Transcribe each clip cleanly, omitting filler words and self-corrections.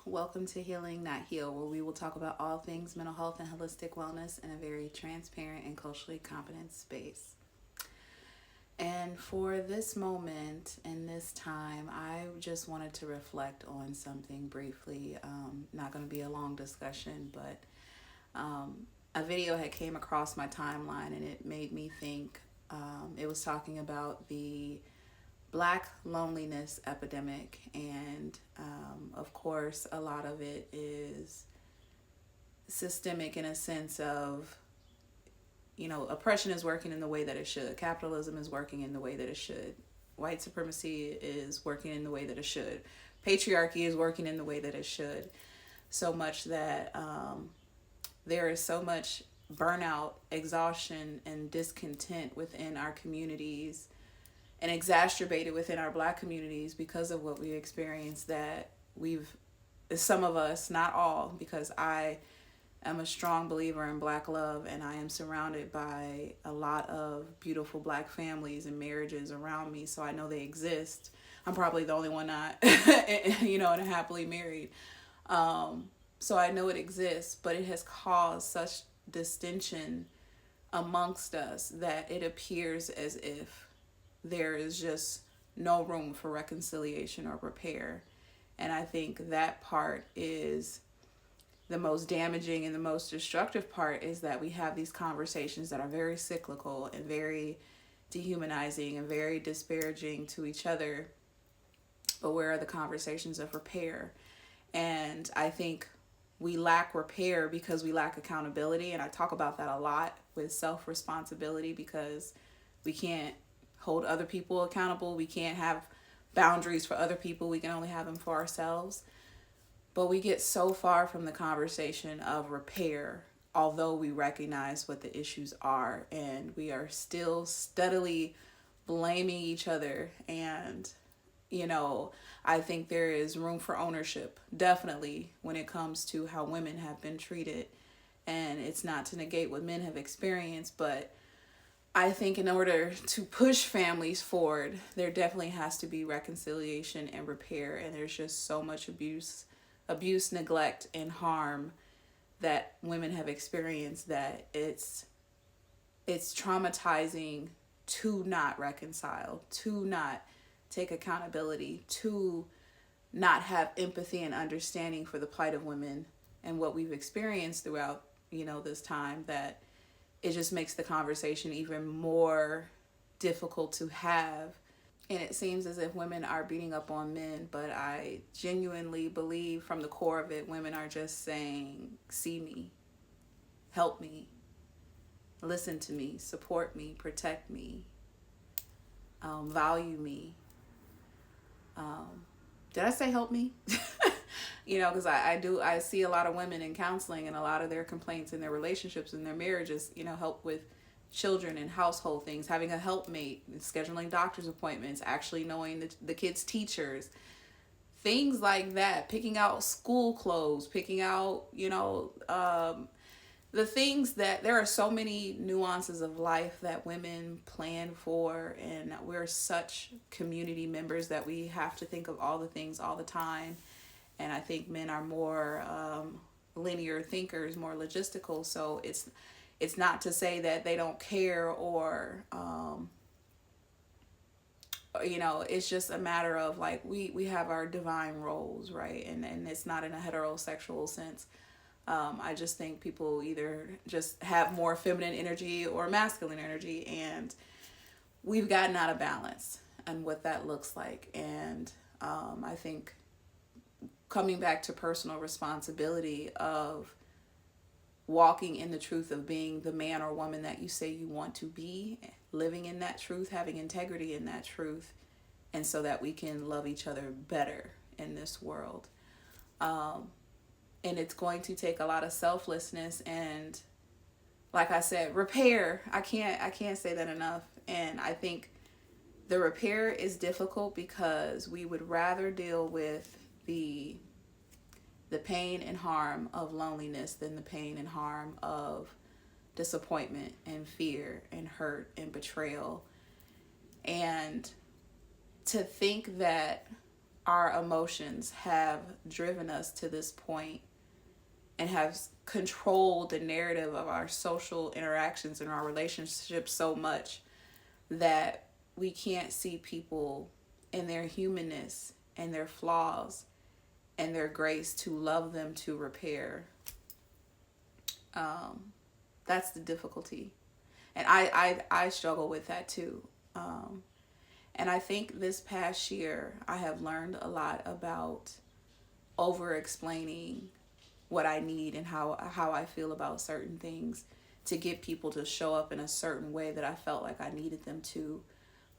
Welcome to Healing, Not Heal, where we will talk about all things mental health and holistic wellness in a very transparent and culturally competent space. And for this moment and this time, I just wanted to reflect on something briefly. Not going to be a long discussion, but a video had came across my timeline and it made me think. It was talking about the Black loneliness epidemic, and of course, a lot of it is systemic in a sense of, oppression is working in the way that it should, capitalism is working in the way that it should, white supremacy is working in the way that it should, patriarchy is working in the way that it should, so much that there is so much burnout, exhaustion, and discontent within our communities and exacerbated within our Black communities because of what we experienced, that some of us, not all, because I am a strong believer in Black love and I am surrounded by a lot of beautiful Black families and marriages around me, so I know they exist. I'm probably the only one not, and happily married. So I know it exists, but it has caused such distension amongst us that it appears as if there is just no room for reconciliation or repair. And I think that part is the most damaging, and the most destructive part is that we have these conversations that are very cyclical and very dehumanizing and very disparaging to each other. But where are the conversations of repair? And I think we lack repair because we lack accountability. And I talk about that a lot with self-responsibility, because we can't hold other people accountable. We can't have boundaries for other people. We can only have them for ourselves. But we get so far from the conversation of repair, although we recognize what the issues are, and we are still steadily blaming each other. And, I think there is room for ownership, definitely, when it comes to how women have been treated. And it's not to negate what men have experienced, but I think in order to push families forward, there definitely has to be reconciliation and repair. And there's just so much abuse, neglect, and harm that women have experienced that it's traumatizing to not reconcile, to not take accountability, to not have empathy and understanding for the plight of women and what we've experienced throughout, this time, that it just makes the conversation even more difficult to have. And it seems as if women are beating up on men, but I genuinely believe from the core of it, women are just saying, see me, help me, listen to me, support me, protect me, value me. Did I say help me? Because I see a lot of women in counseling, and a lot of their complaints in their relationships and their marriages, help with children and household things, having a helpmate, scheduling doctor's appointments, actually knowing the kids' teachers, things like that, picking out school clothes, picking out, the things that there are so many nuances of life that women plan for, and we're such community members that we have to think of all the things all the time. And I think men are more linear thinkers, more logistical. So it's not to say that they don't care, or it's just a matter of like we have our divine roles, right? And it's not in a heterosexual sense. I just think people either just have more feminine energy or masculine energy, and we've gotten out of balance and what that looks like. And I think coming back to personal responsibility of walking in the truth of being the man or woman that you say you want to be, living in that truth, having integrity in that truth, and so that we can love each other better in this world. And it's going to take a lot of selflessness and, like I said, repair. I can't say that enough. And I think the repair is difficult because we would rather deal with the pain and harm of loneliness than the pain and harm of disappointment and fear and hurt and betrayal. And to think that our emotions have driven us to this point and have controlled the narrative of our social interactions and our relationships so much that we can't see people in their humanness and their flaws and their grace to love them to repair. That's the difficulty. And I struggle with that too. And I think this past year I have learned a lot about over explaining what I need and how I feel about certain things to get people to show up in a certain way that I felt like I needed them to,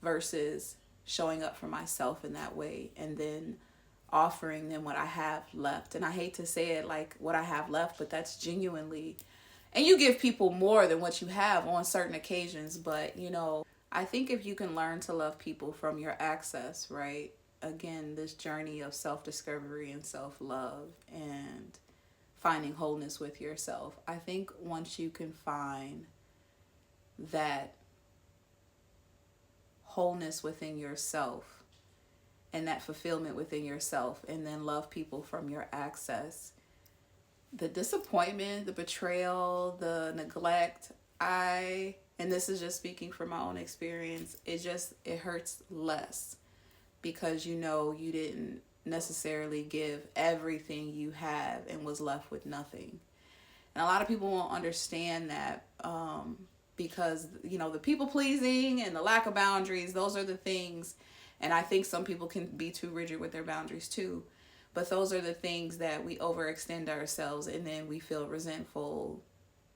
versus showing up for myself in that way and then offering them what I have left. And I hate to say it like what I have left, but that's genuinely, and you give people more than what you have on certain occasions, but you know, I think if you can learn to love people from your access, right? Again, this journey of self-discovery and self-love and finding wholeness with yourself. I think once you can find that wholeness within yourself and that fulfillment within yourself, and then love people from your access, the disappointment, the betrayal, the neglect, and this is just speaking from my own experience, it hurts less because you know you didn't necessarily give everything you have and was left with nothing. And a lot of people won't understand that because, you know, the people pleasing and the lack of boundaries, those are the things. And I think some people can be too rigid with their boundaries too. But those are the things that we overextend ourselves, and then we feel resentful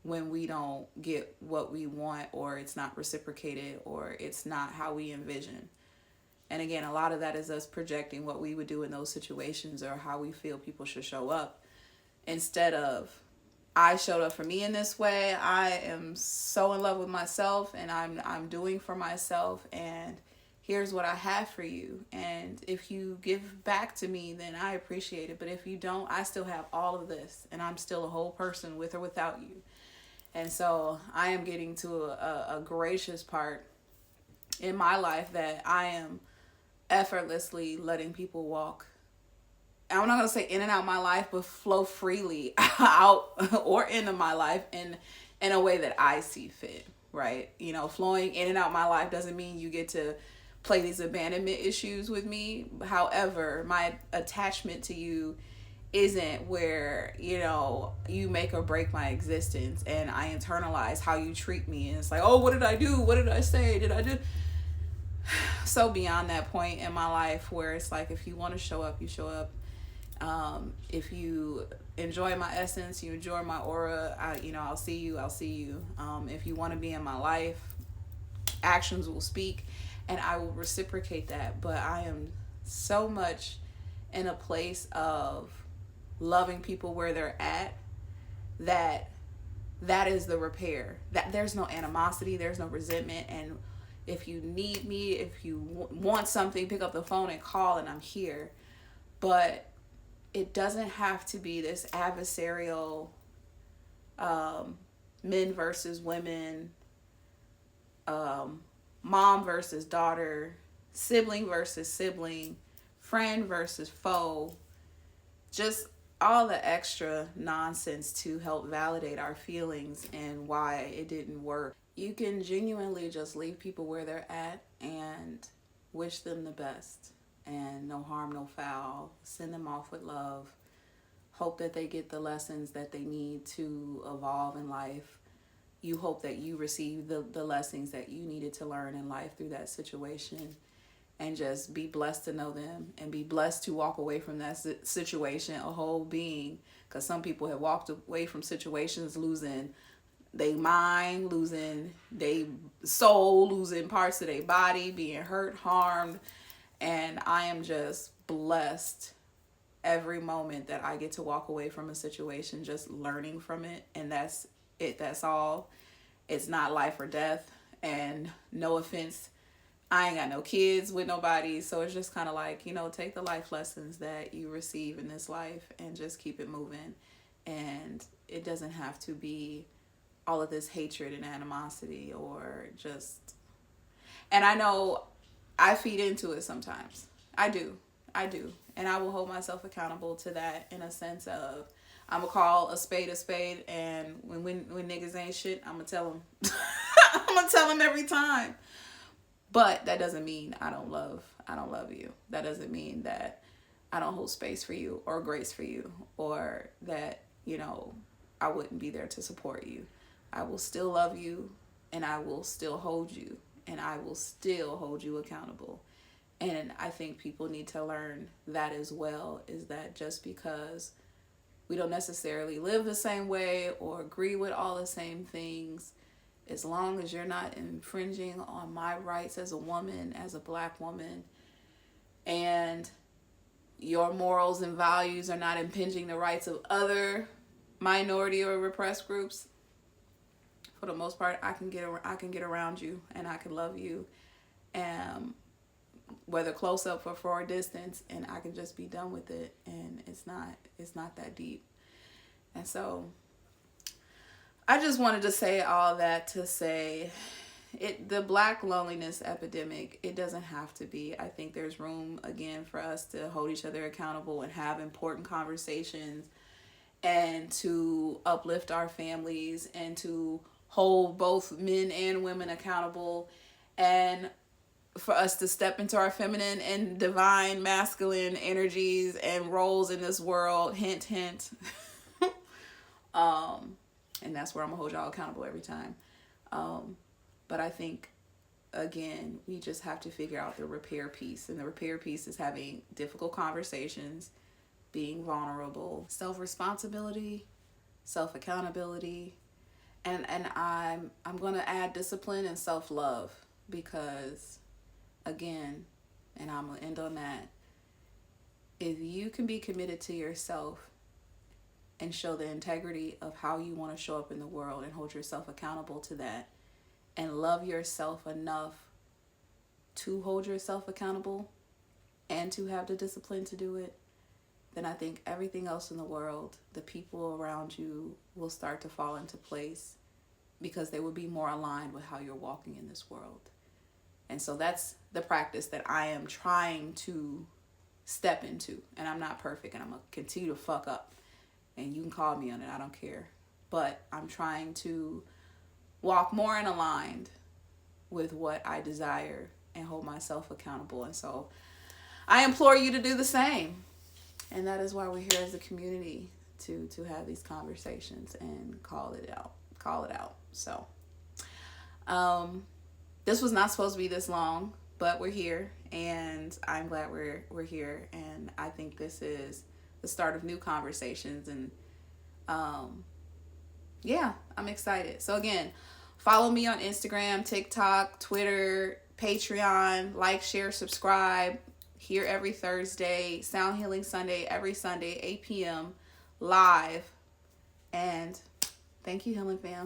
when we don't get what we want, or it's not reciprocated, or it's not how we envision. And again, a lot of that is us projecting what we would do in those situations or how we feel people should show up, instead of, I showed up for me in this way. I am so in love with myself and I'm doing for myself, and here's what I have for you. And if you give back to me, then I appreciate it. But if you don't, I still have all of this and I'm still a whole person with or without you. And so I am getting to a gracious part in my life that I am effortlessly letting people walk. I'm not going to say in and out my life, but flow freely out or into my life in a way that I see fit, right? You know, flowing in and out my life doesn't mean you get to play these abandonment issues with me. However, my attachment to you isn't where, you know, you make or break my existence and I internalize how you treat me. And it's like, oh, what did I do? What did I say? Did I do? So beyond that point in my life where it's like, if you want to show up, you show up. If you enjoy my essence, you enjoy my aura, I'll see you. If you want to be in my life, actions will speak and I will reciprocate that. But I am so much in a place of loving people where they're at, that is the repair. That there's no animosity, there's no resentment. And if you need me, if you want something, pick up the phone and call, and I'm here. But it doesn't have to be this adversarial men versus women, mom versus daughter, sibling versus sibling, friend versus foe. Just all the extra nonsense to help validate our feelings and why it didn't work. You can genuinely just leave people where they're at and wish them the best. And no harm, no foul. Send them off with love. Hope that they get the lessons that they need to evolve in life. You hope that you receive the lessons that you needed to learn in life through that situation. And just be blessed to know them and be blessed to walk away from that situation a whole being. Because some people have walked away from situations losing their mind, losing their soul, losing parts of their body, being hurt, harmed. And I am just blessed every moment that I get to walk away from a situation, just learning from it. And that's it. That's all. It's not life or death. And no offense, I ain't got no kids with nobody. So it's just kind of like, take the life lessons that you receive in this life and just keep it moving. And it doesn't have to be all of this hatred and animosity or just... And I know I feed into it sometimes. I do. I do. And I will hold myself accountable to that in a sense of I'm going to call a spade, and when niggas ain't shit, I'm going to tell them. I'm going to tell them every time. But that doesn't mean I don't love you. That doesn't mean that I don't hold space for you or grace for you, or that, I wouldn't be there to support you. I will still love you, and I will still hold you, and I will still hold you accountable. And I think people need to learn that as well, is that just because we don't necessarily live the same way or agree with all the same things, as long as you're not infringing on my rights as a woman, as a Black woman, and your morals and values are not impinging the rights of other minority or repressed groups, for the most part, I can get around you, and I can love you, whether close up or far distance, and I can just be done with it, and it's not that deep. And so I just wanted to say all that to say the Black loneliness epidemic, it doesn't have to be. I think there's room again for us to hold each other accountable and have important conversations, and to uplift our families, and to hold both men and women accountable, and for us to step into our feminine and divine masculine energies and roles in this world. Hint, hint. And that's where I'm gonna hold y'all accountable every time. But I think, again, we just have to figure out the repair piece. And the repair piece is having difficult conversations, being vulnerable, self-responsibility, self-accountability, and I'm gonna add discipline and self-love, because, again, and I'm gonna end on that, if you can be committed to yourself and show the integrity of how you want to show up in the world and hold yourself accountable to that, and love yourself enough to hold yourself accountable and to have the discipline to do it, then I think everything else in the world, the people around you, will start to fall into place, because they will be more aligned with how you're walking in this world. And so that's the practice that I am trying to step into. And I'm not perfect, and I'm going to continue to fuck up. And you can call me on it, I don't care. But I'm trying to walk more in aligned with what I desire and hold myself accountable. And so I implore you to do the same. And that is why we're here as a community, to have these conversations and call it out. So this was not supposed to be this long, but we're here, and I'm glad we're here. And I think this is the start of new conversations, and I'm excited. So again, follow me on Instagram, TikTok, Twitter, Patreon, like, share, subscribe. Here every Thursday, Sound Healing Sunday every Sunday, 8 p.m. live. And thank you, Healing Fam.